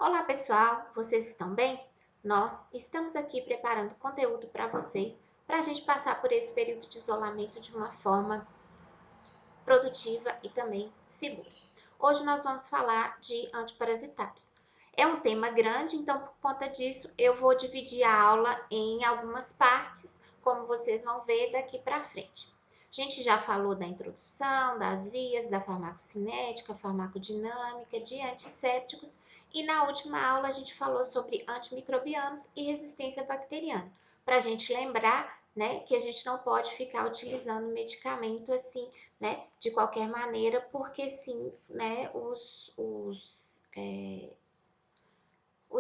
Olá pessoal, vocês estão bem? Nós estamos aqui preparando conteúdo para vocês, para a gente passar por esse período de isolamento de uma forma produtiva e também segura. Hoje nós vamos falar de antiparasitários. É um tema grande, então por conta disso eu vou dividir a aula em algumas partes, como vocês vão ver daqui para frente. A gente já falou da introdução, das vias, da farmacocinética, farmacodinâmica, de antissépticos e na última aula a gente falou sobre antimicrobianos e resistência bacteriana. Para a gente lembrar, né, que a gente não pode ficar utilizando medicamento assim, né, de qualquer maneira, porque sim, né, os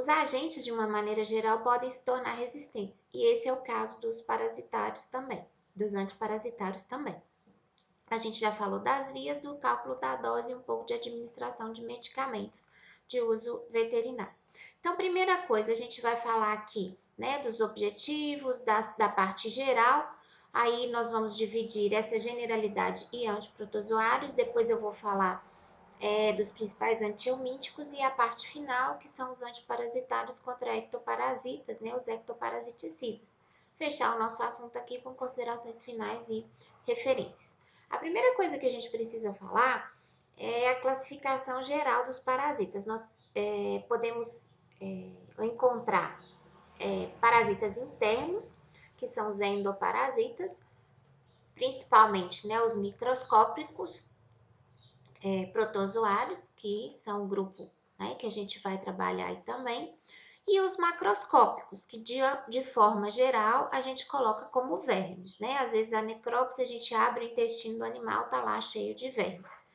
agentes, de uma maneira geral, podem se tornar resistentes. E esse é o caso dos parasitários também, dos antiparasitários também. A gente já falou das vias, do cálculo da dose e um pouco de administração de medicamentos de uso veterinário. Então, primeira coisa, a gente vai falar aqui, né, dos objetivos, da parte geral. Aí nós vamos dividir essa generalidade e antiprotozoários. Depois eu vou falar dos principais antihelmínticos e a parte final, que são os antiparasitários contra ectoparasitas, né, os ectoparasiticidas. Fechar o nosso assunto aqui com considerações finais e referências. A primeira coisa que a gente precisa falar é a classificação geral dos parasitas. Nós podemos encontrar parasitas internos, que são os endoparasitas, principalmente, né, os microscópicos, protozoários, que são o grupo, né, que a gente vai trabalhar aí também, e os macroscópicos, que de forma geral a gente coloca como vermes, né? Às vezes a necrópsia a gente abre o intestino do animal, tá lá cheio de vermes,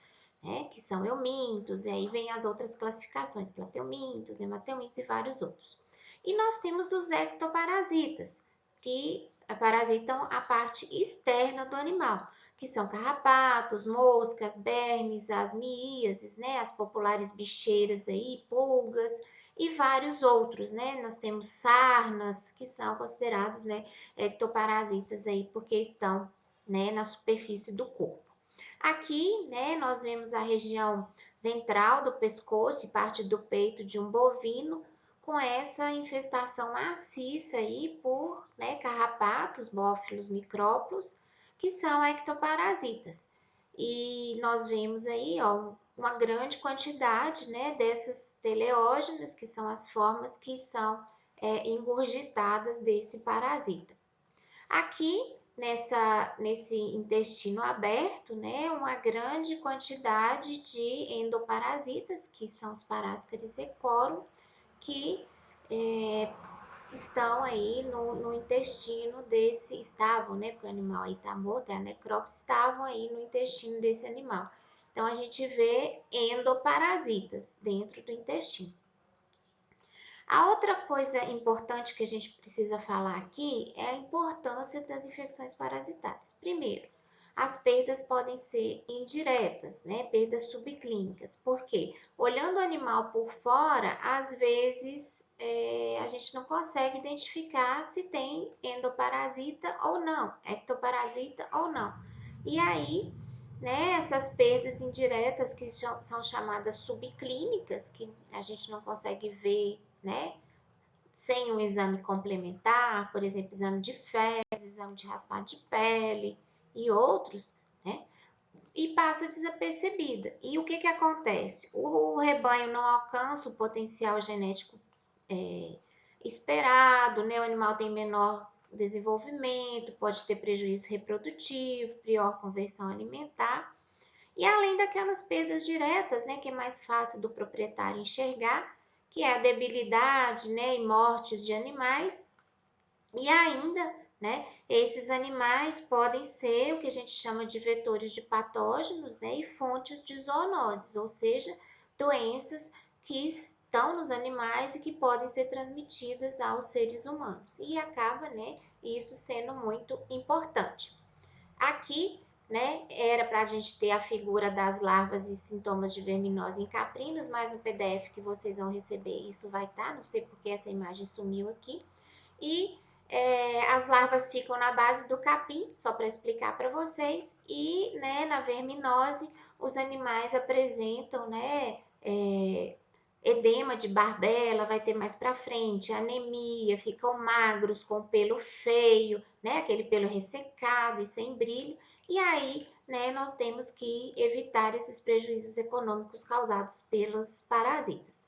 né? Que são eumintos, e aí vem as outras classificações, plateumintos, nemateumintos e vários outros. E nós temos os ectoparasitas, que parasitam a parte externa do animal, que são carrapatos, moscas, bernes, as miíases, né, as populares bicheiras aí, pulgas e vários outros, né? Nós temos sarnas, que são considerados, né, ectoparasitas aí, porque estão, né, na superfície do corpo. Aqui, né, nós vemos a região ventral do pescoço e parte do peito de um bovino com essa infestação maciça aí por, né, carrapatos, bófilos, micrófilos, que são ectoparasitas. E nós vemos aí, ó, uma grande quantidade, né, dessas teleógenas, que são as formas que são engurgitadas desse parasita. Aqui, nesse intestino aberto, né, uma grande quantidade de endoparasitas, que são os Parascaris ecorum, que estão aí no intestino desse, estavam, né, porque o animal aí está morto, é a necrópsia, estavam aí no intestino desse animal. Então, a gente vê endoparasitas dentro do intestino. A outra coisa importante que a gente precisa falar aqui é a importância das infecções parasitárias. Primeiro, as perdas podem ser indiretas, né? Perdas subclínicas. Por quê? Olhando o animal por fora, às vezes a gente não consegue identificar se tem endoparasita ou não, ectoparasita ou não. E aí, né, essas perdas indiretas que são chamadas subclínicas, que a gente não consegue ver, né, sem um exame complementar, por exemplo, exame de fezes, exame de raspado de pele e outros, né, e passa desapercebida. E o que que acontece? O rebanho não alcança o potencial genético esperado, né, o animal tem menor desenvolvimento, pode ter prejuízo reprodutivo, pior conversão alimentar, e além daquelas perdas diretas, né, que é mais fácil do proprietário enxergar, que é a debilidade, né, e mortes de animais. E ainda, né, esses animais podem ser o que a gente chama de vetores de patógenos, né, e fontes de zoonoses, ou seja, doenças que estão nos animais e que podem ser transmitidas aos seres humanos. E acaba, né, isso sendo muito importante. Aqui, né, era para a gente ter a figura das larvas e sintomas de verminose em caprinos, mas no PDF que vocês vão receber isso vai estar, não sei porque essa imagem sumiu aqui. E as larvas ficam na base do capim, só para explicar para vocês, e, né, na verminose os animais apresentam, né, edema de barbela vai ter mais para frente, anemia, ficam magros, com pelo feio, né? Aquele pelo ressecado e sem brilho. E aí, né, nós temos que evitar esses prejuízos econômicos causados pelos parasitas.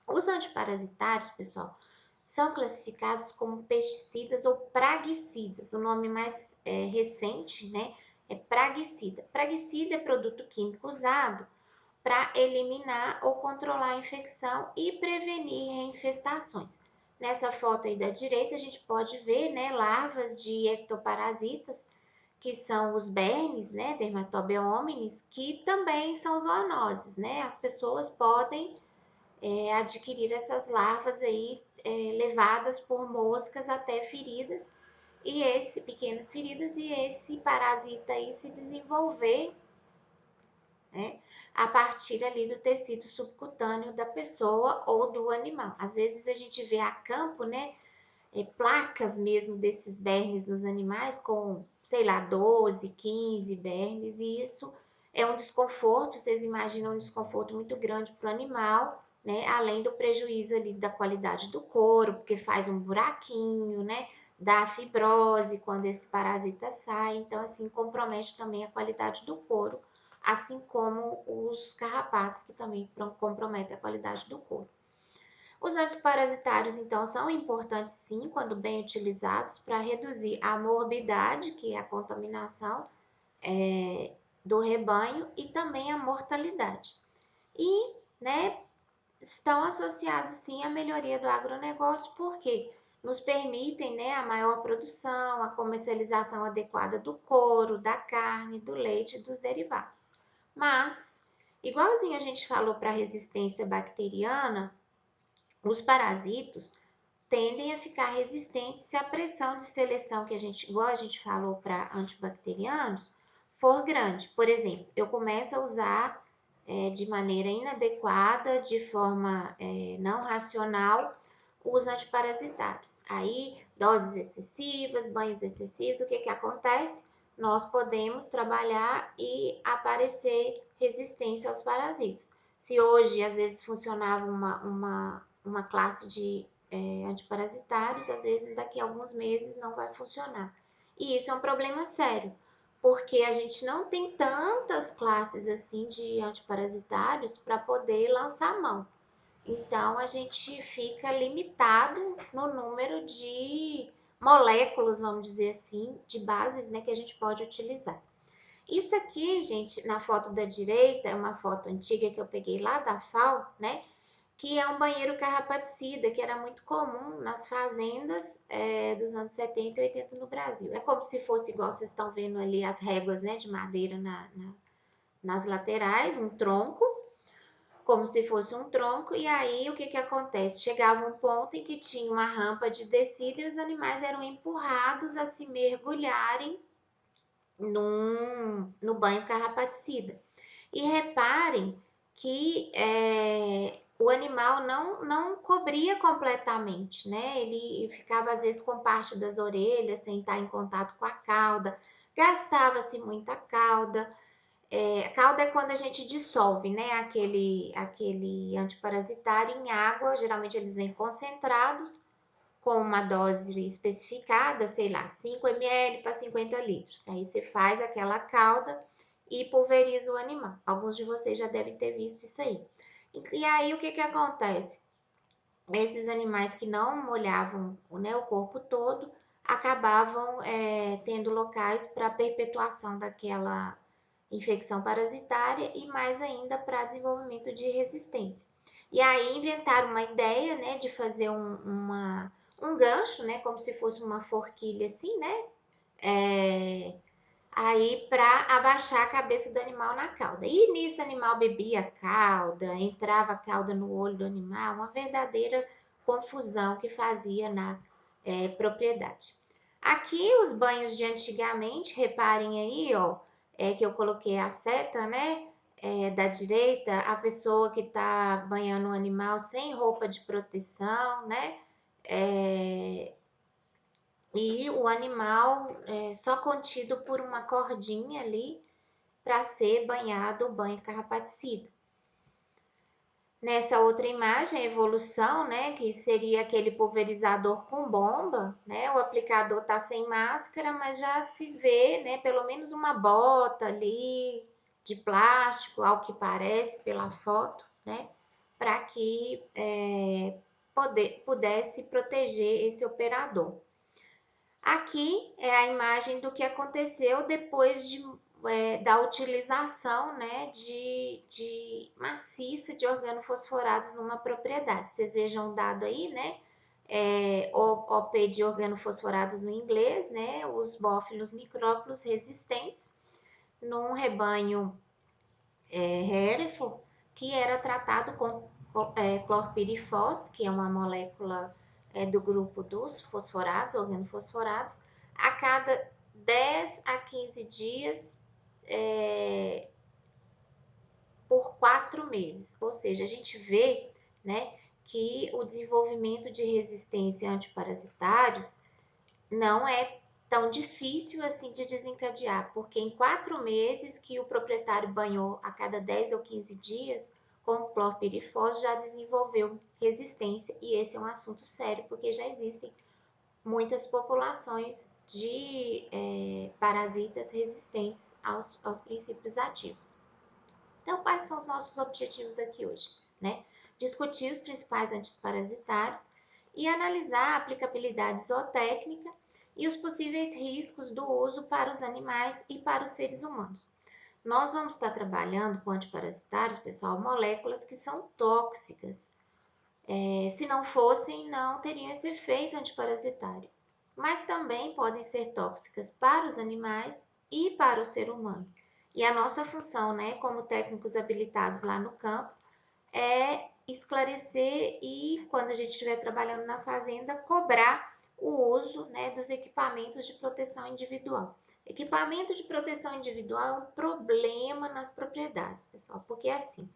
Os antiparasitários, pessoal, são classificados como pesticidas ou praguicidas. O nome mais recente, né, é praguicida. Praguicida é produto químico usado para eliminar ou controlar a infecção e prevenir reinfestações. Nessa foto aí da direita, a gente pode ver, né, larvas de ectoparasitas, que são os bernes, né, Dermatobia hominis, que também são zoonoses, né? As pessoas podem adquirir essas larvas aí levadas por moscas até feridas pequenas feridas, e esse parasita aí se desenvolver, né, a partir ali do tecido subcutâneo da pessoa ou do animal. Às vezes a gente vê a campo, né, placas mesmo desses bernes nos animais com, sei lá, 12, 15 bernes, e isso é um desconforto, vocês imaginam um desconforto muito grande para o animal, né? Além do prejuízo ali da qualidade do couro, porque faz um buraquinho, né? Dá fibrose quando esse parasita sai, então assim compromete também a qualidade do couro, assim como os carrapatos que também comprometem a qualidade do couro. Os antiparasitários, então, são importantes sim, quando bem utilizados, para reduzir a morbidade, que é a contaminação do rebanho, e também a mortalidade. E, né, estão associados sim à melhoria do agronegócio, porque nos permitem, né, a maior produção, a comercialização adequada do couro, da carne, do leite e dos derivados. Mas, igualzinho a gente falou para a resistência bacteriana, os parasitos tendem a ficar resistentes se a pressão de seleção que igual a gente falou para antibacterianos, for grande. Por exemplo, eu começo a usar de maneira inadequada, de forma não racional, os antiparasitários. Aí, doses excessivas, banhos excessivos, o que que acontece? Nós podemos trabalhar e aparecer resistência aos parasitos. Se hoje, às vezes, funcionava uma classe de antiparasitários, às vezes daqui a alguns meses não vai funcionar. E isso é um problema sério, porque a gente não tem tantas classes assim de antiparasitários para poder lançar mão. Então, a gente fica limitado no número de moléculas, vamos dizer assim, de bases, né, que a gente pode utilizar. Isso aqui, gente, na foto da direita, é uma foto antiga que eu peguei lá da FAO, né? Que é um banheiro carrapaticida, que era muito comum nas fazendas dos anos 70 e 80 no Brasil. É como se fosse igual vocês estão vendo ali as réguas, né, de madeira nas laterais, um tronco, como se fosse um tronco, e aí o que que acontece? Chegava um ponto em que tinha uma rampa de descida e os animais eram empurrados a se mergulharem no banho carrapaticida. E reparem que o animal não cobria completamente, né? Ele ficava às vezes com parte das orelhas sem estar em contato com a cauda, gastava-se muita cauda. A cauda é quando a gente dissolve, né? Aquele antiparasitário em água, geralmente eles vêm concentrados, com uma dose especificada, sei lá, 5 ml para 50 litros. Aí você faz aquela calda e pulveriza o animal. Alguns de vocês já devem ter visto isso aí. E aí o que que acontece? Esses animais que não molhavam, né, o corpo todo acabavam tendo locais para perpetuação daquela infecção parasitária e mais ainda para desenvolvimento de resistência. E aí inventaram uma ideia, né, de fazer um gancho, né, como se fosse uma forquilha assim, né, aí para abaixar a cabeça do animal na cauda. E nisso o animal bebia a cauda, entrava a cauda no olho do animal, uma verdadeira confusão que fazia na propriedade. Aqui os banhos de antigamente, reparem aí, ó, que eu coloquei a seta, né, da direita, a pessoa que está banhando o animal sem roupa de proteção, né, e o animal só contido por uma cordinha ali para ser banhado o banho carrapaticida. Nessa outra imagem, a evolução, né, que seria aquele pulverizador com bomba, né, o aplicador tá sem máscara, mas já se vê, né, pelo menos uma bota ali de plástico, ao que parece pela foto, né, para que pudesse proteger esse operador. Aqui é a imagem do que aconteceu depois da utilização, né, de maciça de organofosforados numa propriedade. Vocês vejam o dado aí, né? OP de organofosforados no inglês, né? Os bófilos micrófilos resistentes num rebanho Hereford, que era tratado com clorpirifos, que é uma molécula do grupo dos fosforados, organofosforados, a cada 10 a 15 dias por 4 meses. Ou seja, a gente vê, né, que o desenvolvimento de resistência a antiparasitários não é tão difícil assim de desencadear, porque em 4 meses que o proprietário banhou a cada 10 ou 15 dias com clorpirifos já desenvolveu resistência, e esse é um assunto sério, porque já existem muitas populações de parasitas resistentes aos princípios ativos. Então, quais são os nossos objetivos aqui hoje? Né? Discutir os principais antiparasitários e analisar a aplicabilidade zootécnica e os possíveis riscos do uso para os animais e para os seres humanos. Nós vamos estar trabalhando com antiparasitários, pessoal, moléculas que são tóxicas. Se não fossem, não teriam esse efeito antiparasitário. Mas também podem ser tóxicas para os animais e para o ser humano. E a nossa função, né, como técnicos habilitados lá no campo, é esclarecer e, quando a gente estiver trabalhando na fazenda, cobrar o uso, né, dos equipamentos de proteção individual. Equipamento de proteção individual é um problema nas propriedades, pessoal, porque é assim,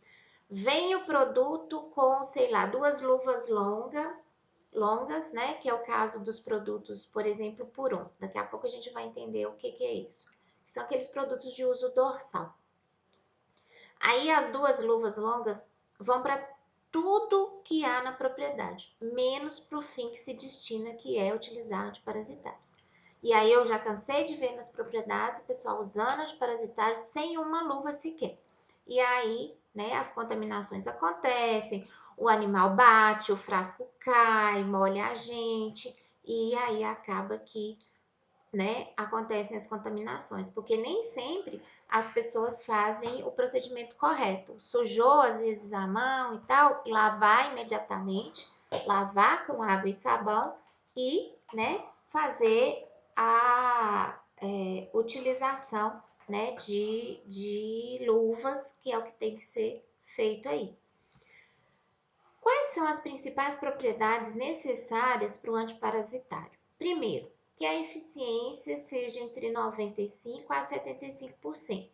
vem o produto com, sei lá, 2 luvas longas, né, que é o caso dos produtos, por exemplo, Puron. Daqui a pouco a gente vai entender o que é isso. São aqueles produtos de uso dorsal. Aí as 2 luvas longas vão para tudo que há na propriedade, menos para o fim que se destina, que é utilizar antiparasitários. E aí eu já cansei de ver nas propriedades o pessoal usando antiparasitários sem uma luva sequer. E aí, né, as contaminações acontecem, o animal bate, o frasco cai, molha a gente, e aí acaba que, né, acontecem as contaminações, porque nem sempre as pessoas fazem o procedimento correto. Sujou às vezes a mão e tal, lavar imediatamente, lavar com água e sabão e, né, fazer a utilização, né, de luvas, que é o que tem que ser feito aí. Quais são as principais propriedades necessárias para o antiparasitário? Primeiro, que a eficiência seja entre 95% a 75%.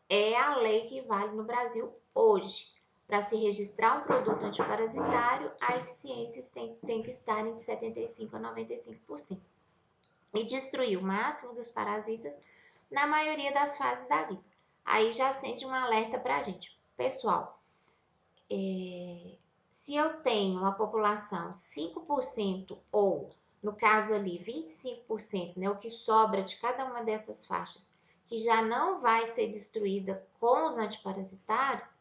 É a lei que vale no Brasil hoje. Para se registrar um produto antiparasitário, a eficiência tem que estar entre 75% a 95%. E destruir o máximo dos parasitas na maioria das fases da vida. Aí já acende um alerta para a gente. Pessoal, se eu tenho uma população 5% ou, no caso ali, 25%, né, o que sobra de cada uma dessas faixas, que já não vai ser destruída com os antiparasitários,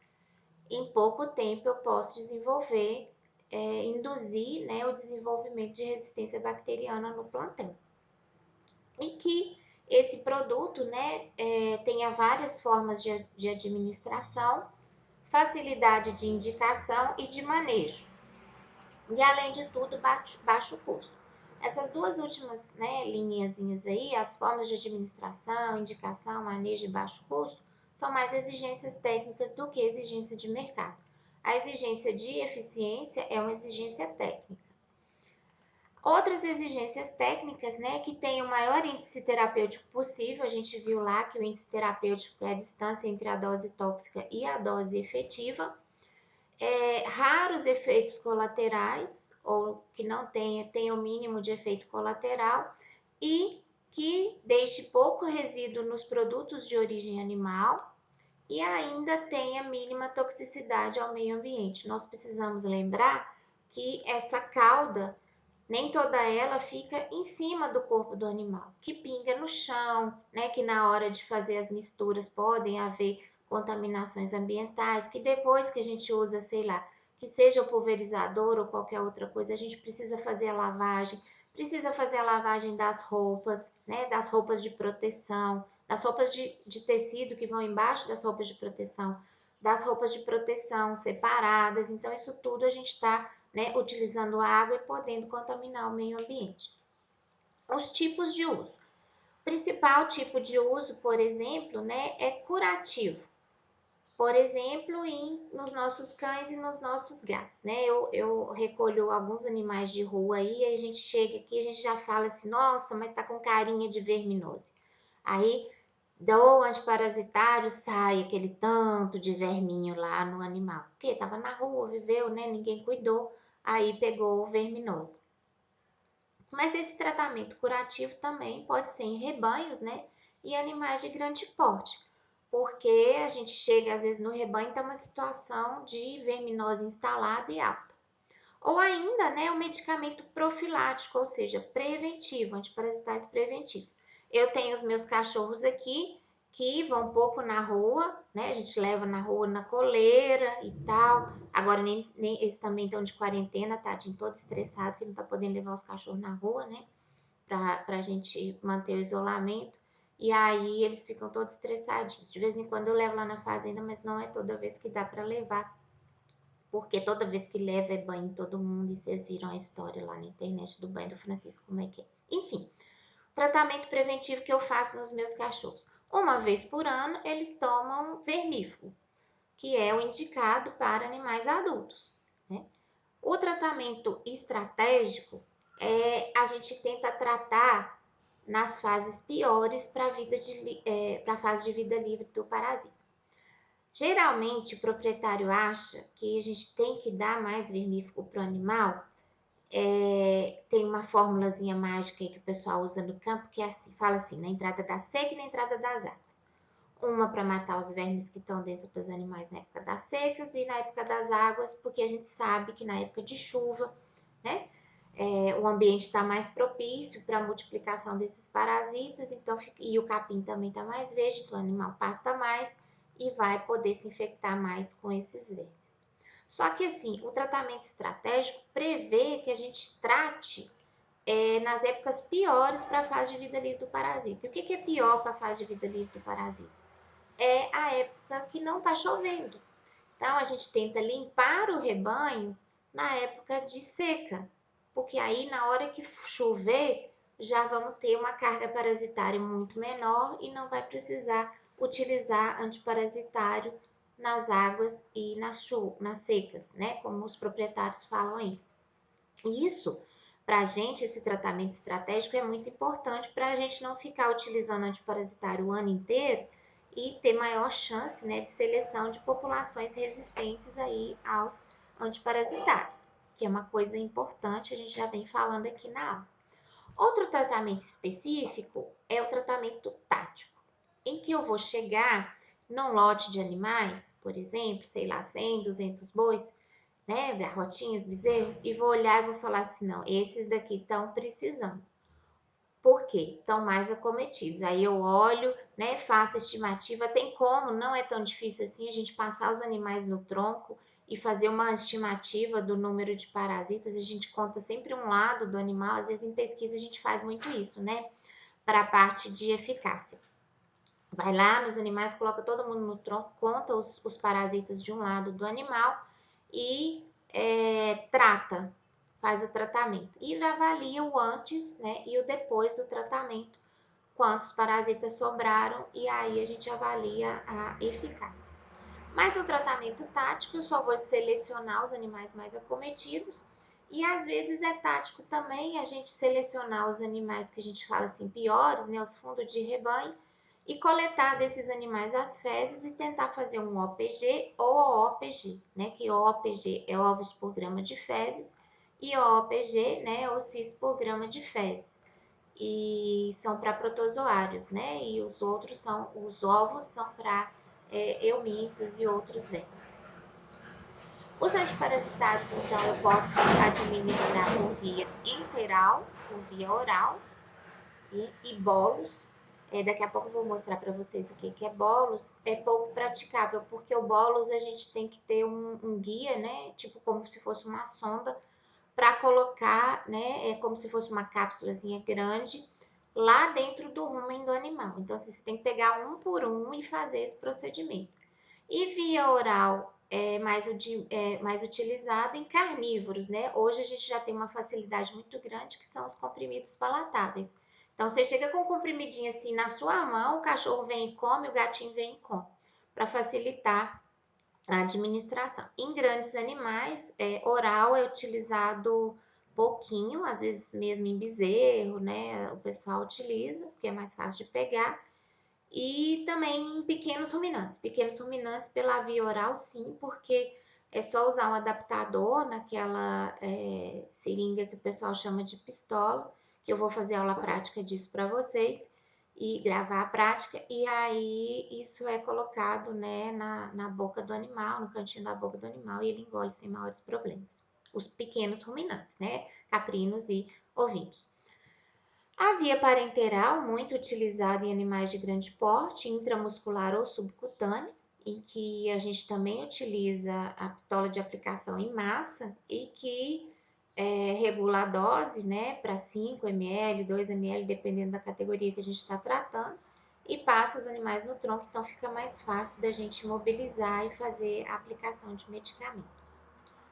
em pouco tempo eu posso desenvolver, induzir, né, o desenvolvimento de resistência bacteriana no plantel. E que esse produto, né, tenha várias formas de administração, facilidade de indicação e de manejo. E, além de tudo, baixo custo. Essas duas últimas, né, linhazinhas aí, as formas de administração, indicação, manejo e baixo custo, são mais exigências técnicas do que exigência de mercado. A exigência de eficiência é uma exigência técnica. Outras exigências técnicas, né, que tem o maior índice terapêutico possível, a gente viu lá que o índice terapêutico é a distância entre a dose tóxica e a dose efetiva. Raros efeitos colaterais, ou que não tenha o mínimo de efeito colateral, e que deixe pouco resíduo nos produtos de origem animal e ainda tenha mínima toxicidade ao meio ambiente. Nós precisamos lembrar que essa cauda, nem toda ela fica em cima do corpo do animal, que pinga no chão, né? Que na hora de fazer as misturas podem haver contaminações ambientais, que depois que a gente usa, sei lá, que seja o pulverizador ou qualquer outra coisa, a gente precisa fazer a lavagem das roupas, né? Das roupas de proteção, das roupas de tecido que vão embaixo das roupas de proteção, das roupas de proteção separadas. Então, isso tudo a gente está, né, utilizando água e podendo contaminar o meio ambiente. Os tipos de uso. O principal tipo de uso, por exemplo, né, é curativo. Por exemplo, nos nossos cães e nos nossos gatos, né? Eu recolho alguns animais de rua aí a gente chega aqui, a gente já fala assim, nossa, mas tá com carinha de verminose. Aí dou antiparasitário, sai aquele tanto de verminho lá no animal. Porque tava na rua, viveu, né? Ninguém cuidou, aí pegou verminose. Mas esse tratamento curativo também pode ser em rebanhos, né? E animais de grande porte. Porque a gente chega, às vezes, no rebanho e tá uma situação de verminose instalada e alta. Ou ainda, né, o medicamento profilático, ou seja, preventivo, antiparasitários preventivos. Eu tenho os meus cachorros aqui que vão pouco na rua, né? A gente leva na rua na coleira e tal. Agora nem eles também estão de quarentena, tadinho, todo estressado, que não tá podendo levar os cachorros na rua, né? Pra gente manter o isolamento. E aí eles ficam todos estressadinhos. De vez em quando eu levo lá na fazenda, mas não é toda vez que dá para levar porque toda vez que leva é banho em todo mundo, e vocês viram a história lá na internet do banho do Francisco, como é que é. Enfim, tratamento preventivo que eu faço nos meus cachorros. Uma vez por ano, eles tomam vermífugo, que é o indicado para animais adultos, né? O tratamento estratégico a gente tenta tratar nas fases piores para a fase de vida livre do parasita. Geralmente, o proprietário acha que a gente tem que dar mais vermífugo para o animal. Tem uma formulazinha mágica aí que o pessoal usa no campo, que é assim, fala assim, na entrada da seca e na entrada das águas. Uma para matar os vermes que estão dentro dos animais na época das secas e na época das águas, porque a gente sabe que na época de chuva, né, o ambiente está mais propício para a multiplicação desses parasitas, então, e o capim também está mais verde, então o animal pasta mais e vai poder se infectar mais com esses vermes. Só que assim, o tratamento estratégico prevê que a gente trate nas épocas piores para a fase de vida livre do parasita. E o que é pior para a fase de vida livre do parasita? É a época que não está chovendo. Então, a gente tenta limpar o rebanho na época de seca, porque aí na hora que chover, já vamos ter uma carga parasitária muito menor e não vai precisar utilizar antiparasitário nas águas e nas secas, né? Como os proprietários falam aí. Isso, para a gente, esse tratamento estratégico é muito importante para a gente não ficar utilizando antiparasitário o ano inteiro e ter maior chance, né, de seleção de populações resistentes aí aos antiparasitários, que é uma coisa importante, a gente já vem falando aqui na aula. Outro tratamento específico é o tratamento tático, em que eu vou chegar num lote de animais, por exemplo, sei lá, 100, 200 bois, né, garrotinhos, bezerros, e vou olhar e vou falar assim, não, esses daqui estão precisando. Por quê? Estão mais acometidos. Aí eu olho, né, faço a estimativa, tem como, não é tão difícil assim, a gente passar os animais no tronco e fazer uma estimativa do número de parasitas, a gente conta sempre um lado do animal, às vezes em pesquisa a gente faz muito isso, né, para a parte de eficácia. Vai lá nos animais, coloca todo mundo no tronco, conta os parasitas de um lado do animal e trata, faz o tratamento. E avalia o antes, né, e o depois do tratamento, quantos parasitas sobraram, e aí a gente avalia a eficácia. Mas no tratamento tático, eu só vou selecionar os animais mais acometidos, e às vezes é tático também a gente selecionar os animais que a gente fala assim, piores, né, os fundos de rebanho, e coletar desses animais as fezes e tentar fazer um OPG ou OPG, né? Que OPG é ovos por grama de fezes e OPG, né, ou cis por grama de fezes. E são para protozoários, né? E os outros são, os ovos são para eumintos e outros vermes. Os antiparasitários, então, eu posso administrar por via enteral, por via oral e bolos. Daqui a pouco eu vou mostrar para vocês o que é bolos. É pouco praticável, porque o bolos a gente tem que ter um guia, né? Tipo como se fosse uma sonda, para colocar, né? É como se fosse uma cápsulazinha grande lá dentro do rumen do animal. Então, assim, você tem que pegar um por um e fazer esse procedimento. E via oral mais utilizada em carnívoros, né? Hoje a gente já tem uma facilidade muito grande que são os comprimidos palatáveis. Então, você chega com um comprimidinho assim na sua mão, o cachorro vem e come, o gatinho vem e come, para facilitar a administração. Em grandes animais, oral é utilizado pouquinho, às vezes mesmo em bezerro, né? O pessoal utiliza, porque é mais fácil de pegar. E também em pequenos ruminantes. Pequenos ruminantes pela via oral, sim, porque é só usar um adaptador naquela seringa que o pessoal chama de pistola, que eu vou fazer aula prática disso para vocês e gravar a prática, e aí isso é colocado, né, na boca do animal, no cantinho da boca do animal, e ele engole sem maiores problemas. Os pequenos ruminantes, né, caprinos e ovinos. A via parenteral, muito utilizada em animais de grande porte, intramuscular ou subcutânea, em que a gente também utiliza a pistola de aplicação em massa e que regula a dose, né, para 5 ml, 2 ml, dependendo da categoria que a gente está tratando, e passa os animais no tronco, então fica mais fácil da gente mobilizar e fazer a aplicação de medicamento.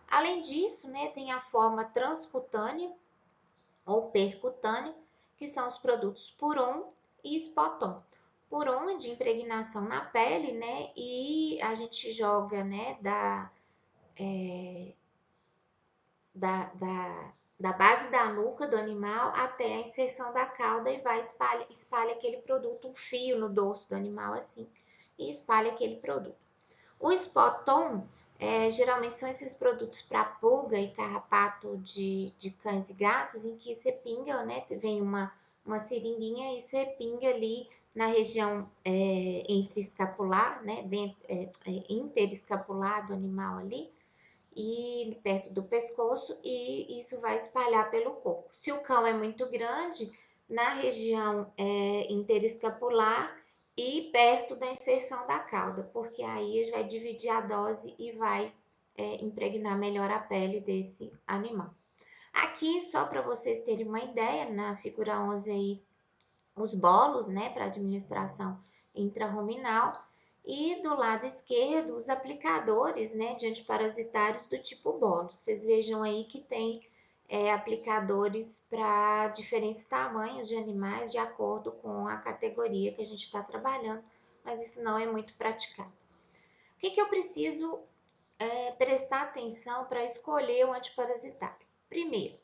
Além disso, né, tem a forma transcutânea ou percutânea, que são os produtos Puron e Spoton. Puron é de impregnação na pele, né? E a gente joga, né, da base da nuca do animal até a inserção da cauda e vai espalha aquele produto, um fio no dorso do animal assim, e espalha aquele produto. O Spoton, geralmente são esses produtos para pulga e carrapato de cães e gatos, em que você pinga, né? Vem uma seringuinha e você pinga ali na região entre escapular, né? Interescapular do animal ali, e perto do pescoço, e isso vai espalhar pelo corpo. Se o cão é muito grande, na região interescapular e perto da inserção da cauda, porque aí vai dividir a dose e vai impregnar melhor a pele desse animal. Aqui, só para vocês terem uma ideia, na figura 11 aí, os bolos, né, para administração intraruminal, e do lado esquerdo, os aplicadores, né, de antiparasitários do tipo bolo. Vocês vejam aí que tem aplicadores para diferentes tamanhos de animais, de acordo com a categoria que a gente está trabalhando, mas isso não é muito praticado. O que eu preciso prestar atenção para escolher o antiparasitário? Primeiro,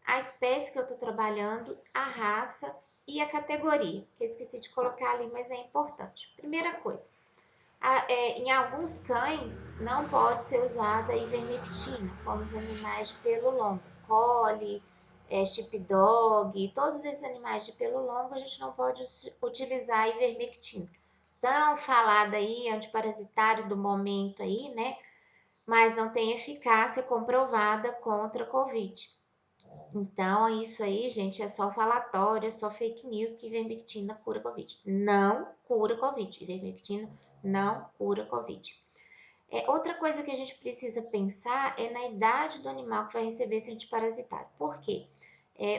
a espécie que eu estou trabalhando, a raça e a categoria, que eu esqueci de colocar ali, mas é importante. Primeira coisa, em alguns cães não pode ser usada a ivermectina, como os animais de pelo longo, collie, sheepdog, todos esses animais de pelo longo a gente não pode utilizar a ivermectina. Tão falada aí, antiparasitário do momento aí, né? Mas não tem eficácia comprovada contra a Covid. Então, isso aí, gente, é só falatório, é só fake news que ivermectina cura Covid. Não cura Covid. Ivermectina não cura Covid. Outra coisa que a gente precisa pensar é na idade do animal que vai receber esse antiparasitário. Por quê?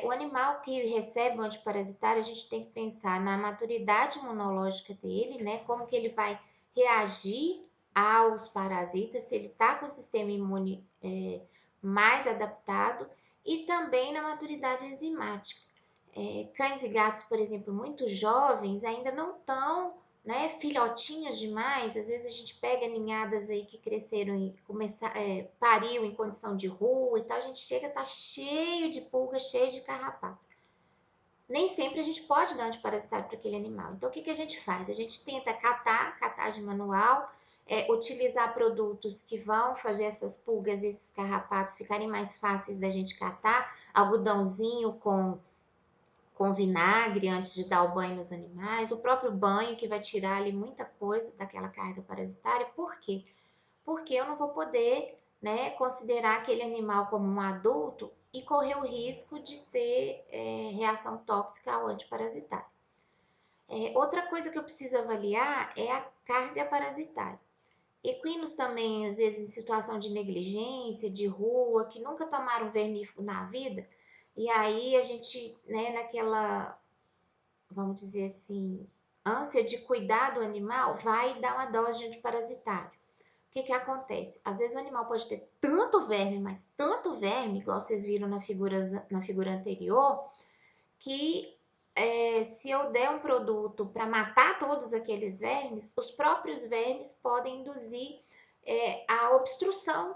O animal que recebe o antiparasitário, a gente tem que pensar na maturidade imunológica dele, né? Como que ele vai reagir aos parasitas, se ele está com o sistema imune mais adaptado, e também na maturidade enzimática. Cães e gatos, por exemplo, muito jovens, ainda não estão, né, filhotinhos demais. Às vezes a gente pega ninhadas aí que cresceram e pariu em condição de rua e tal, a gente chega, tá cheio de pulga, cheio de carrapato. Nem sempre a gente pode dar antiparasitário para aquele animal. Então, o que a gente faz? A gente tenta catagem manual, utilizar produtos que vão fazer essas pulgas, esses carrapatos ficarem mais fáceis da gente catar, algodãozinho com com vinagre antes de dar o banho nos animais, o próprio banho que vai tirar ali muita coisa daquela carga parasitária. Por quê? Porque eu não vou poder, né, considerar aquele animal como um adulto e correr o risco de ter reação tóxica ao antiparasitário. Outra coisa que eu preciso avaliar é a carga parasitária. Equinos também, às vezes, em situação de negligência, de rua, que nunca tomaram vermífugo na vida, e aí a gente, né, naquela, vamos dizer assim, ânsia de cuidar do animal, vai dar uma dose de antiparasitário. O que que acontece? Às vezes o animal pode ter tanto verme, mas tanto verme, igual vocês viram na figura anterior, que se eu der um produto para matar todos aqueles vermes, os próprios vermes podem induzir a obstrução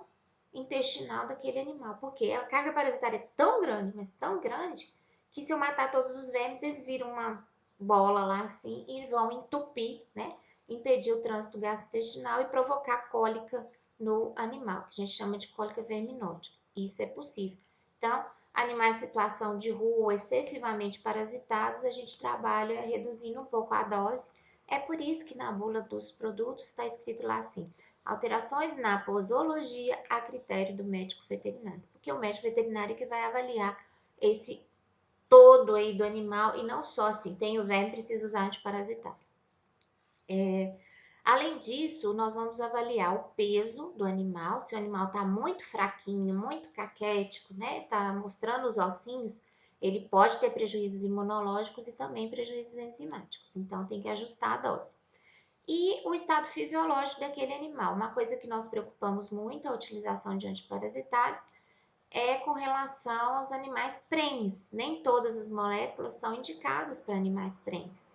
intestinal daquele animal, porque a carga parasitária é tão grande, mas tão grande, que se eu matar todos os vermes, eles viram uma bola lá assim e vão entupir, né? Impedir o trânsito gastrointestinal e provocar cólica no animal, que a gente chama de cólica verminótica. Isso é possível. Então, animais em situação de rua excessivamente parasitados, a gente trabalha reduzindo um pouco a dose. É por isso que na bula dos produtos está escrito lá assim: alterações na posologia a critério do médico veterinário. Porque o médico veterinário é que vai avaliar esse todo aí do animal e não só assim, tem o verme, precisa usar antiparasitário. Além disso, nós vamos avaliar o peso do animal. Se o animal está muito fraquinho, muito caquético, né? Está mostrando os ossinhos, ele pode ter prejuízos imunológicos e também prejuízos enzimáticos. Então, tem que ajustar a dose. E o estado fisiológico daquele animal. Uma coisa que nós preocupamos muito a utilização de antiparasitários é com relação aos animais prenhes. Nem todas as moléculas são indicadas para animais prenhes.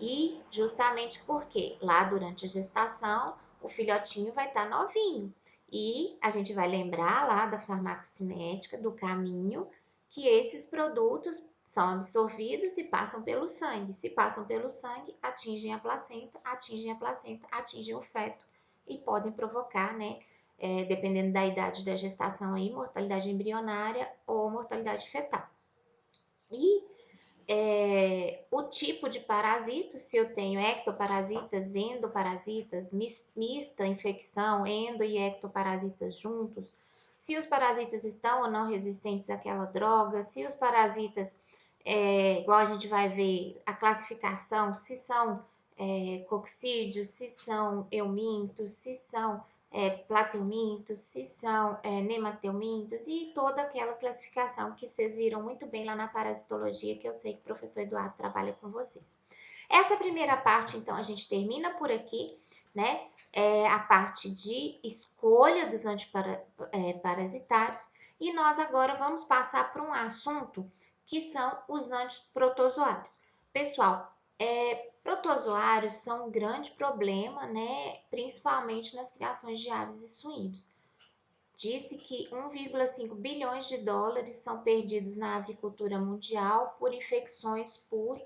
E justamente porque lá durante a gestação o filhotinho vai estar novinho. E a gente vai lembrar lá da farmacocinética, do caminho, que esses produtos são absorvidos e passam pelo sangue. Se passam pelo sangue, atingem a placenta, atingem o feto e podem provocar, né, dependendo da idade da gestação aí, mortalidade embrionária ou mortalidade fetal. E o tipo de parasito, se eu tenho ectoparasitas, endoparasitas, mista infecção, endo e ectoparasitas juntos, se os parasitas estão ou não resistentes àquela droga, se os parasitas, igual a gente vai ver a classificação, se são coccídeos, se são eumintos, se são plateumintos, se são nemateumintos e toda aquela classificação que vocês viram muito bem lá na parasitologia, que eu sei que o professor Eduardo trabalha com vocês. Essa primeira parte, então, a gente termina por aqui, né? A parte de escolha dos antiparasitários e nós agora vamos passar para um assunto que são os antiprotozoários. Pessoal, protozoários são um grande problema, né? Principalmente nas criações de aves e suínos. Disse que 1,5 bilhões de dólares são perdidos na avicultura mundial por infecções por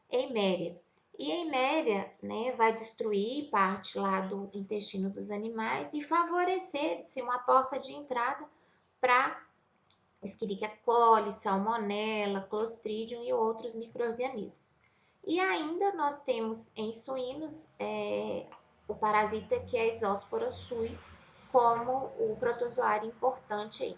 Eiméria. E a Eiméria, né, vai destruir parte lá do intestino dos animais e favorecer ser uma porta de entrada para Escherichia coli, Salmonella, Clostridium e outros micro-organismos. E ainda nós temos em suínos o parasita que é a Isóspora suis como o protozoário importante aí.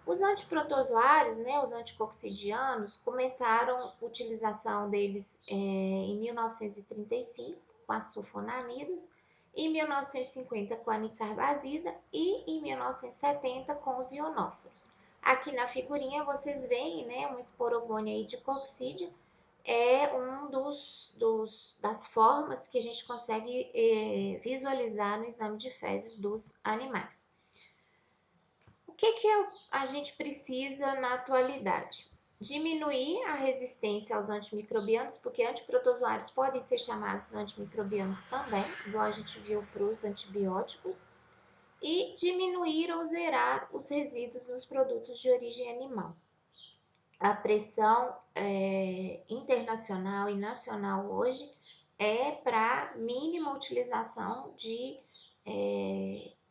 Os antiprotozoários, né, os anticoccidianos, começaram a utilização deles em 1935 com as sulfonamidas, em 1950 com a nicarbazida e em 1970 com os ionóforos. Aqui na figurinha vocês veem, né, uma esporogônia aí de coccídia, é um das formas que a gente consegue visualizar no exame de fezes dos animais. O que a gente precisa na atualidade? Diminuir a resistência aos antimicrobianos, porque antiprotozoários podem ser chamados antimicrobianos também, igual a gente viu para os antibióticos, e diminuir ou zerar os resíduos nos produtos de origem animal. A pressão internacional e nacional hoje é para mínima utilização de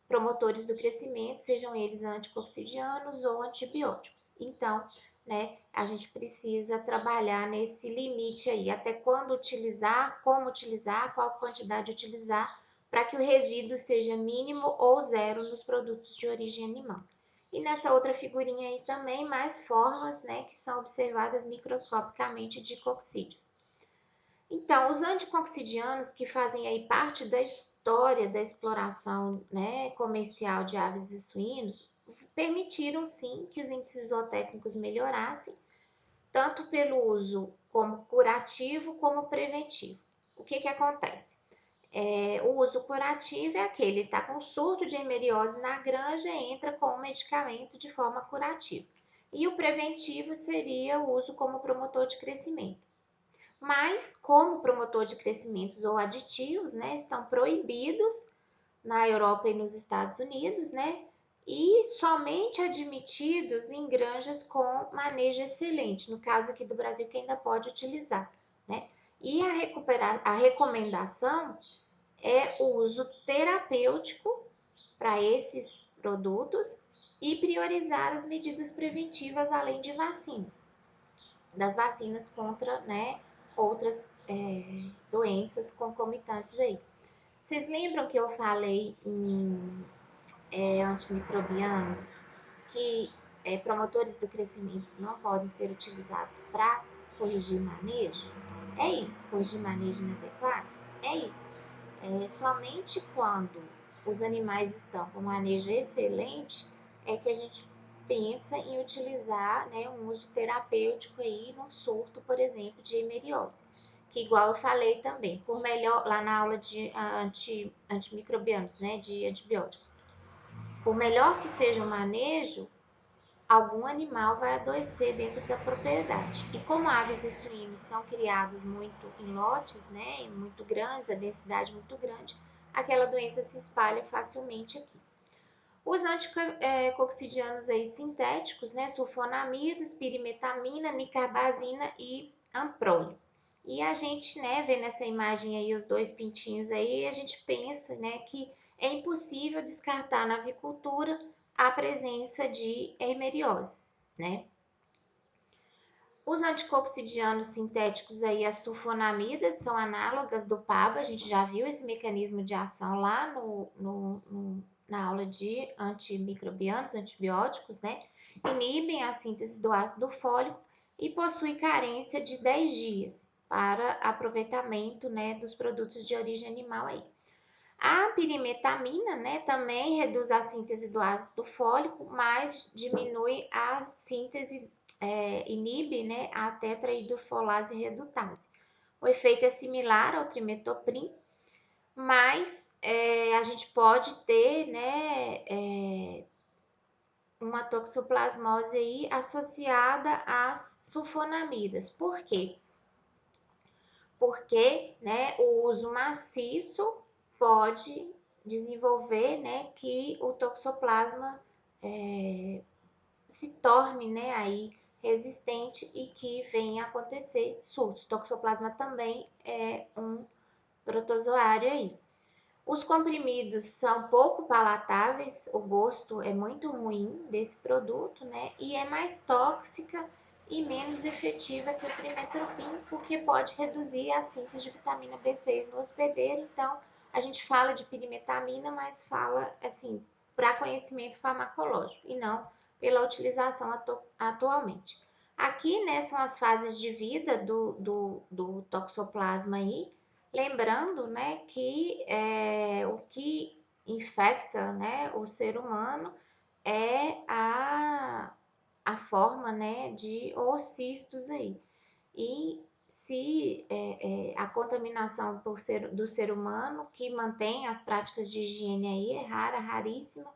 promotores do crescimento, sejam eles anticoccidianos ou antibióticos. Então, né, a gente precisa trabalhar nesse limite aí, até quando utilizar, como utilizar, qual quantidade utilizar, para que o resíduo seja mínimo ou zero nos produtos de origem animal. E nessa outra figurinha aí também, mais formas, né, que são observadas microscopicamente de coccidídeos. Então, os anticoxidianos que fazem aí parte da história da exploração, né, comercial de aves e suínos, permitiram sim que os índices zootécnicos melhorassem, tanto pelo uso como curativo como preventivo. O que que acontece? O uso curativo é aquele, está com surto de hemeriose na granja, entra com o medicamento de forma curativa. E o preventivo seria o uso como promotor de crescimento. Mas, como promotor de crescimentos ou aditivos, né, estão proibidos na Europa e nos Estados Unidos, né, e somente admitidos em granjas com manejo excelente, no caso aqui do Brasil, que ainda pode utilizar, né. E a recomendação é o uso terapêutico para esses produtos e priorizar as medidas preventivas além de vacinas, das vacinas contra, né, outras doenças concomitantes aí. Vocês lembram que eu falei em antimicrobianos que promotores do crescimento não podem ser utilizados para corrigir manejo? É isso, corrigir manejo inadequado? É isso. Somente quando os animais estão com manejo excelente é que a gente pensa em utilizar, né, um uso terapêutico aí num surto, por exemplo, de hemeriose. Que igual eu falei também, por melhor, lá na aula de antimicrobianos, né, de antibióticos. Por melhor que seja o manejo, algum animal vai adoecer dentro da propriedade. E como aves e suínos são criados muito em lotes, né, muito grandes, a densidade muito grande, aquela doença se espalha facilmente aqui. Os anticoxidianos aí sintéticos, né, sulfonamidas, pirimetamina, nicarbazina e amprólio. E a gente, né, vê nessa imagem aí os dois pintinhos aí, a gente pensa, né, que é impossível descartar na avicultura a presença de hermeriose, né? Os anticoxidianos sintéticos aí, as sulfonamidas, são análogas do PABA, a gente já viu esse mecanismo de ação lá na aula de antimicrobianos, antibióticos, né? Inibem a síntese do ácido fólico e possuem carência de 10 dias para aproveitamento, né, dos produtos de origem animal aí. A pirimetamina, né, também reduz a síntese do ácido fólico, mas diminui a síntese, inibe, né, a tetrahidrofolase redutase. O efeito é similar ao trimetoprim, mas a gente pode ter, né, uma toxoplasmose aí associada às sulfonamidas. Por quê? Porque, né, o uso maciço pode desenvolver, né, que o toxoplasma se torne, né, aí resistente e que venha a acontecer surtos. Toxoplasma também é um protozoário aí. Os comprimidos são pouco palatáveis, o gosto é muito ruim desse produto, né? E é mais tóxica e menos efetiva que o trimestoprim, porque pode reduzir a síntese de vitamina B6 no hospedeiro. Então, a gente fala de pirimetamina, mas fala, assim, para conhecimento farmacológico e não pela utilização atualmente. Aqui, né, são as fases de vida do toxoplasma aí, lembrando, né, que o que infecta, né, o ser humano é a forma, né, de oocistos aí. E se a contaminação do ser humano, que mantém as práticas de higiene aí, é rara, raríssima,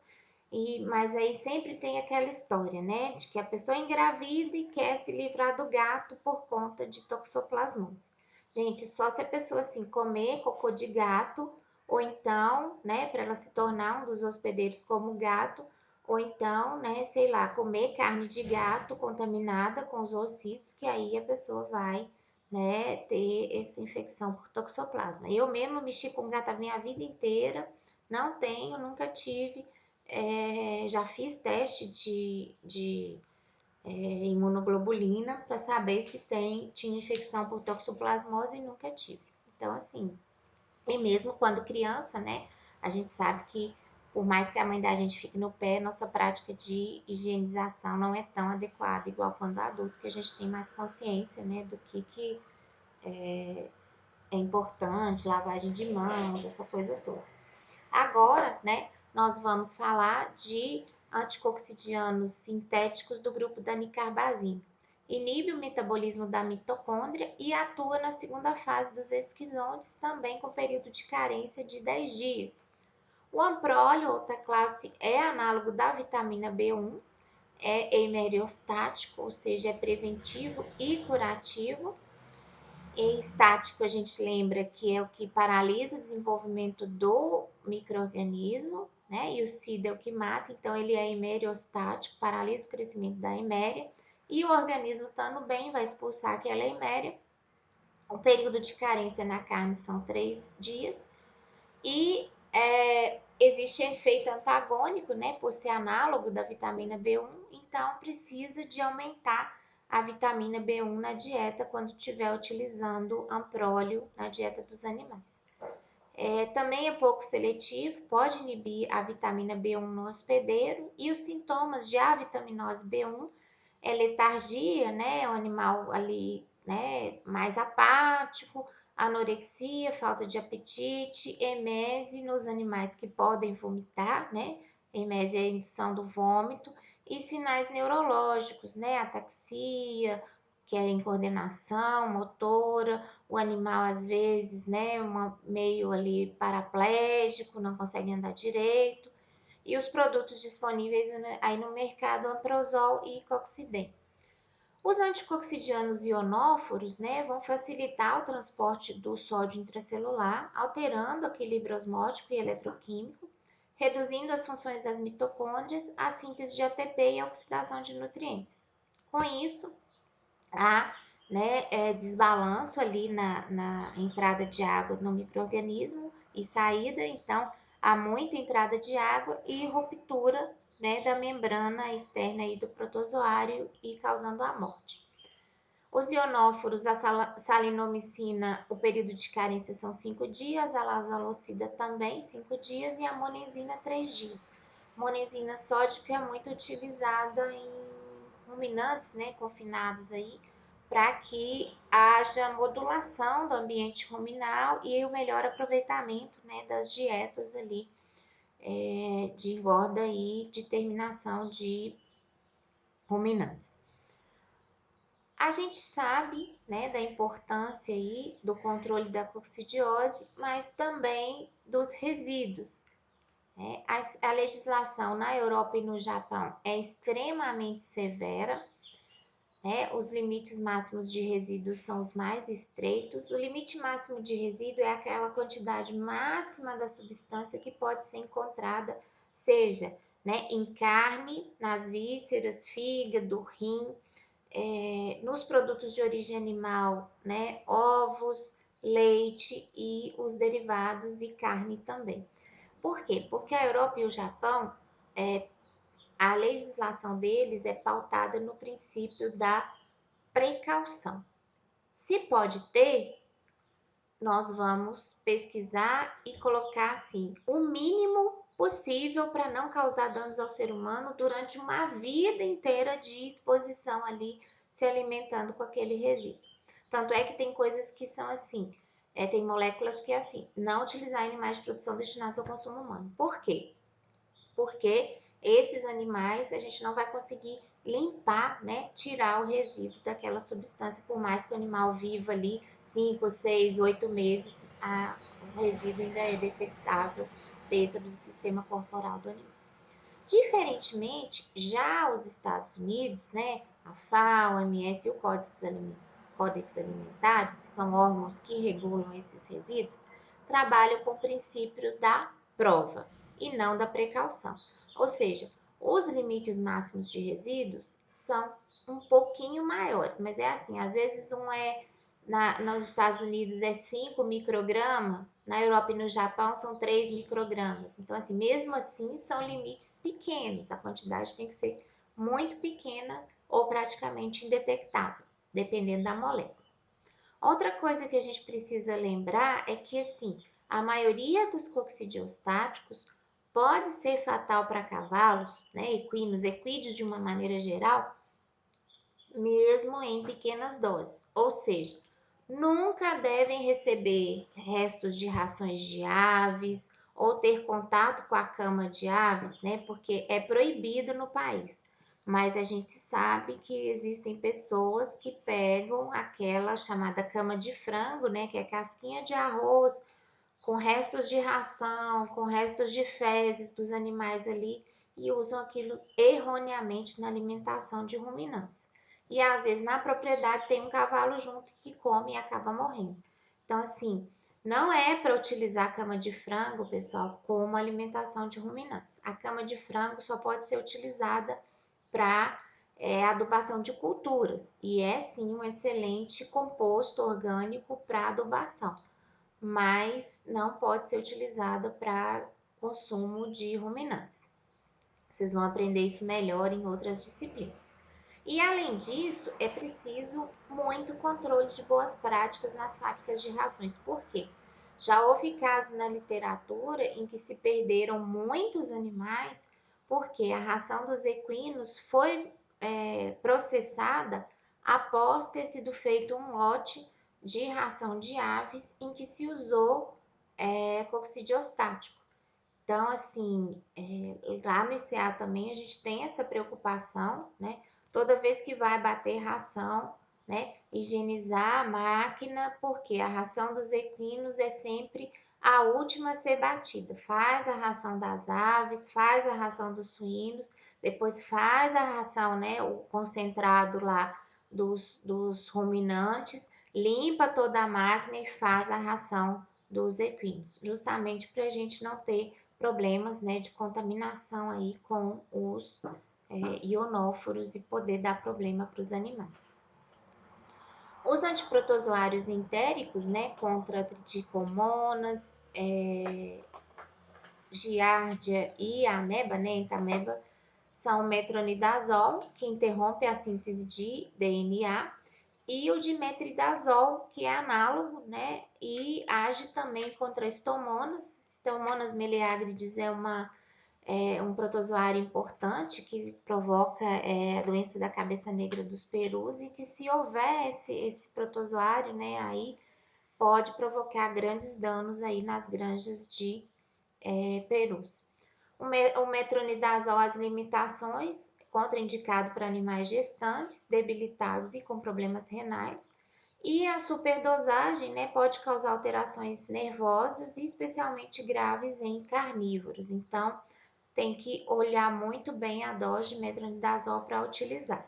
mas aí sempre tem aquela história, né, de que a pessoa engravida e quer se livrar do gato por conta de toxoplasmose. Gente, só se a pessoa assim comer cocô de gato, ou então, né, para ela se tornar um dos hospedeiros como gato, ou então, né, sei lá, comer carne de gato contaminada com os oocitos, que aí a pessoa vai, né, ter essa infecção por toxoplasma. Eu mesmo mexi com gato a minha vida inteira, não tenho, nunca tive, já fiz teste de imunoglobulina para saber se tinha infecção por toxoplasmose e nunca tive. Então, assim, e mesmo quando criança, né, a gente sabe que por mais que a mãe da gente fique no pé, nossa prática de higienização não é tão adequada, igual quando adulto, que a gente tem mais consciência, né, do que é importante, lavagem de mãos, essa coisa toda. Agora, né, nós vamos falar de anticoxidianos sintéticos do grupo danicarbazina. Inibe o metabolismo da mitocôndria e atua na segunda fase dos esquizontes, também com período de carência de 10 dias. O ampróleo, outra classe, é análogo da vitamina B1, é hemeriostático, ou seja, é preventivo e curativo. E estático, a gente lembra que é o que paralisa o desenvolvimento do micro-organismo, né? E o SIDA é o que mata, então ele é hemeriostático, paralisa o crescimento da heméria. E o organismo estando bem, vai expulsar aquela heméria. O período de carência na carne são 3 dias. E existe efeito antagônico, né? Por ser análogo da vitamina B1, então precisa de aumentar a vitamina B1 na dieta quando estiver utilizando ampróleo na dieta dos animais. Também é pouco seletivo, pode inibir a vitamina B1 no hospedeiro e os sintomas de avitaminose B1 é letargia, né? O animal ali, né, mais apático, anorexia, falta de apetite, emese nos animais que podem vomitar, né? Emese é a indução do vômito e sinais neurológicos, né? Ataxia, que é incoordenação motora, o animal às vezes, né, meio ali paraplégico, não consegue andar direito. E os produtos disponíveis aí no mercado, Amprozol e Coxidem. Os anticoxidianos ionóforos, né, vão facilitar o transporte do sódio intracelular, alterando o equilíbrio osmótico e eletroquímico, reduzindo as funções das mitocôndrias, a síntese de ATP e a oxidação de nutrientes. Com isso, há, né, desbalanço ali na entrada de água no micro-organismo e saída, então há muita entrada de água e ruptura, né, da membrana externa aí do protozoário e causando a morte. Os ionóforos, a salinomicina, o período de carência são 5 dias, a lazolocida também 5 dias e a monenzina 3 dias. Monenzina sódica é muito utilizada em ruminantes, né, confinados aí, para que haja modulação do ambiente ruminal e o melhor aproveitamento, né, das dietas ali de engorda e de terminação de ruminantes. A gente sabe, né, da importância aí do controle da coccidiose, mas também dos resíduos. Né? A legislação na Europa e no Japão é extremamente severa, né? Os limites máximos de resíduos são os mais estreitos. O limite máximo de resíduo é aquela quantidade máxima da substância que pode ser encontrada, seja, né, em carne, nas vísceras, fígado, rim, nos produtos de origem animal, né, ovos, leite e os derivados e carne também. Por quê? Porque a Europa e o Japão, a legislação deles é pautada no princípio da precaução. Se pode ter, nós vamos pesquisar e colocar assim o mínimo possível para não causar danos ao ser humano durante uma vida inteira de exposição ali, se alimentando com aquele resíduo. Tanto é que tem coisas que são assim, tem moléculas que é assim, não utilizar animais de produção destinados ao consumo humano. Por quê? Porque esses animais a gente não vai conseguir limpar, né, tirar o resíduo daquela substância, por mais que o animal viva ali 5, 6, 8 meses, o resíduo ainda é detectável dentro do sistema corporal do animal. Diferentemente, já os Estados Unidos, né, a FAO, a OMS e o Códex Alimentares, que são órgãos que regulam esses resíduos, trabalham com o princípio da prova e não da precaução. Ou seja, os limites máximos de resíduos são um pouquinho maiores, mas é assim, às vezes nos Estados Unidos é 5 microgramas, na Europa e no Japão são 3 microgramas. Então, mesmo assim, são limites pequenos. A quantidade tem que ser muito pequena ou praticamente indetectável, dependendo da molécula. Outra coisa que a gente precisa lembrar é que, assim, a maioria dos coccidiostáticos pode ser fatal para cavalos, né, equinos, equídeos de uma maneira geral, mesmo em pequenas doses. Ou seja, nunca devem receber restos de rações de aves ou ter contato com a cama de aves, né? Porque é proibido no país. Mas a gente sabe que existem pessoas que pegam aquela chamada cama de frango, né? Que é casquinha de arroz com restos de ração, com restos de fezes dos animais ali e usam aquilo erroneamente na alimentação de ruminantes. E às vezes na propriedade tem um cavalo junto que come e acaba morrendo. Então, assim, não é para utilizar a cama de frango, pessoal, como alimentação de ruminantes. A cama de frango só pode ser utilizada para adubação de culturas e é sim um excelente composto orgânico para adubação, mas não pode ser utilizada para consumo de ruminantes. Vocês vão aprender isso melhor em outras disciplinas. E além disso, é preciso muito controle de boas práticas nas fábricas de rações. Por quê? Já houve casos na literatura em que se perderam muitos animais porque a ração dos equinos foi processada após ter sido feito um lote de ração de aves em que se usou coccidiostático. Então, assim, lá no ICA também a gente tem essa preocupação, né? Toda vez que vai bater ração, né? Higienizar a máquina, porque a ração dos equinos é sempre a última a ser batida. Faz a ração das aves, faz a ração dos suínos, depois faz a ração, né? O concentrado lá dos ruminantes, limpa toda a máquina e faz a ração dos equinos, justamente para a gente não ter problemas, né, de contaminação aí com os ionóforos e poder dar problema para os animais. Os antiprotozoários entéricos, né, contra tricomonas, giardia e ameba, né, entameba, são o metronidazol, que interrompe a síntese de DNA, e o dimetridazol, que é análogo, né, e age também contra estomonas. Estomonas meleagrides é um protozoário importante que provoca a doença da cabeça negra dos perus e que se houver esse protozoário, né, aí pode provocar grandes danos aí nas granjas de perus. O metronidazol, as limitações, contraindicado para animais gestantes, debilitados e com problemas renais. E a superdosagem, né, pode causar alterações nervosas e especialmente graves em carnívoros. Então, tem que olhar muito bem a dose de metronidazol para utilizar.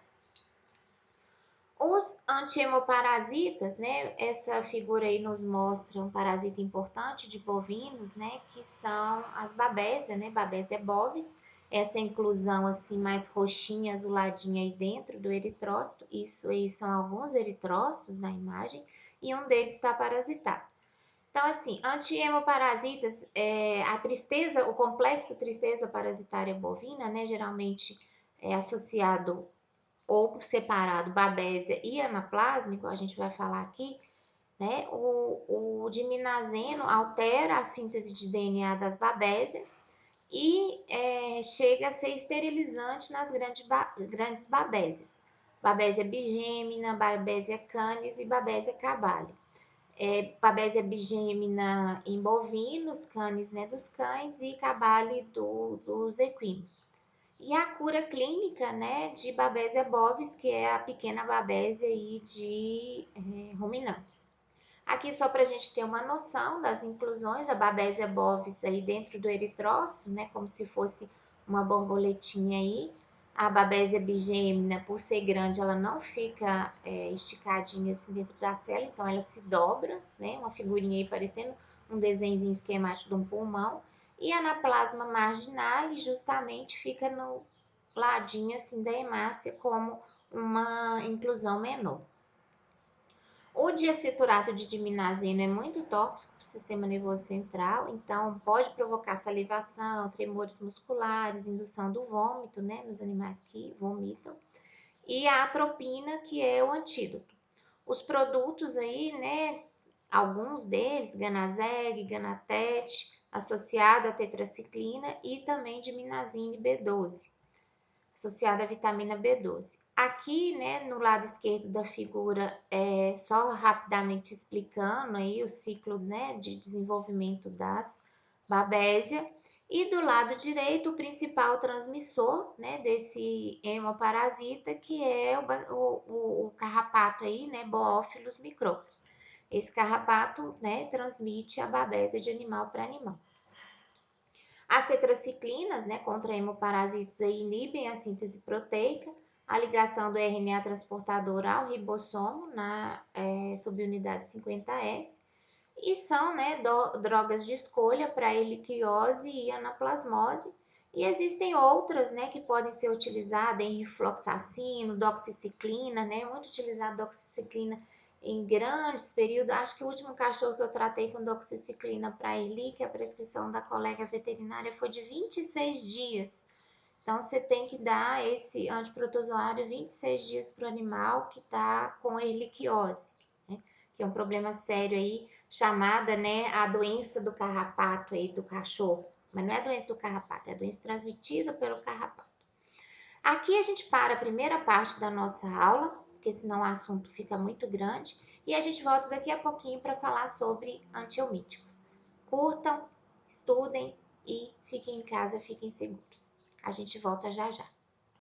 Os antiemoparasitas, né? Essa figura aí nos mostra um parasita importante de bovinos, né? Que são as babésias, né? Babesia bovis. Essa inclusão assim mais roxinha, azuladinha aí dentro do eritrócito. Isso aí são alguns eritrócitos na imagem e um deles está parasitado. Então, assim, antiemoparasitas, a tristeza, o complexo tristeza parasitária bovina, né? Geralmente é associado ou separado babésia e anaplásmico, a gente vai falar aqui, né? O diminazeno altera a síntese de DNA das babésias e chega a ser esterilizante nas grandes babésias. Babésia bigêmina, babésia canis e babésia cabale. Babésia bigêmina em bovinos, canis, né, dos cães e cabale dos equinos. E a cura clínica, né, de Babesia bovis, que é a pequena babésia aí de ruminantes. Aqui só para a gente ter uma noção das inclusões, a Babesia bovis aí dentro do eritrócito, né, como se fosse uma borboletinha aí. A Babesia bigêmina, por ser grande, ela não fica esticadinha assim dentro da célula, então ela se dobra, né, uma figurinha aí parecendo um desenhozinho esquemático de um pulmão. E a anaplasma marginale justamente fica no ladinho assim da hemácia como uma inclusão menor. O diaceturato de diminazeno é muito tóxico para o sistema nervoso central, então pode provocar salivação, tremores musculares, indução do vômito, né, nos animais que vomitam. e a atropina, que é o antídoto. Os produtos aí, né, alguns deles, Ganazeg, Ganatete, associado à tetraciclina e também de Minazine B12, associado à vitamina B12. Aqui, né, no lado esquerdo da figura, só rapidamente explicando aí o ciclo, né, de desenvolvimento das babésia. E do lado direito, o principal transmissor, né, desse hemoparasita, que é o carrapato aí, né, Boófilos micrófilos. Esse carrapato, né, transmite a babésia de animal para animal. As tetraciclinas, né, contra hemoparasitos aí, inibem a síntese proteica, a ligação do RNA transportador ao ribossomo na subunidade 50S, e são, né, drogas de escolha para heliquiose e anaplasmose. E existem outras, né, que podem ser utilizadas em rifloxacino, doxiciclina, né, muito utilizada doxiciclina em grandes períodos. Acho que o último cachorro que eu tratei com doxiciclina para Eli, que a prescrição da colega veterinária foi de 26 dias. Então, você tem que dar esse antiprotozoário 26 dias para o animal que está com erliquiose, né? Que é um problema sério aí, chamada, né, a doença do carrapato aí do cachorro. Mas não é a doença do carrapato, é a doença transmitida pelo carrapato. Aqui a gente para a primeira parte da nossa aula, porque senão o assunto fica muito grande, e a gente volta daqui a pouquinho para falar sobre antiomíticos. Curtam, estudem e fiquem em casa, fiquem seguros. A gente volta já já.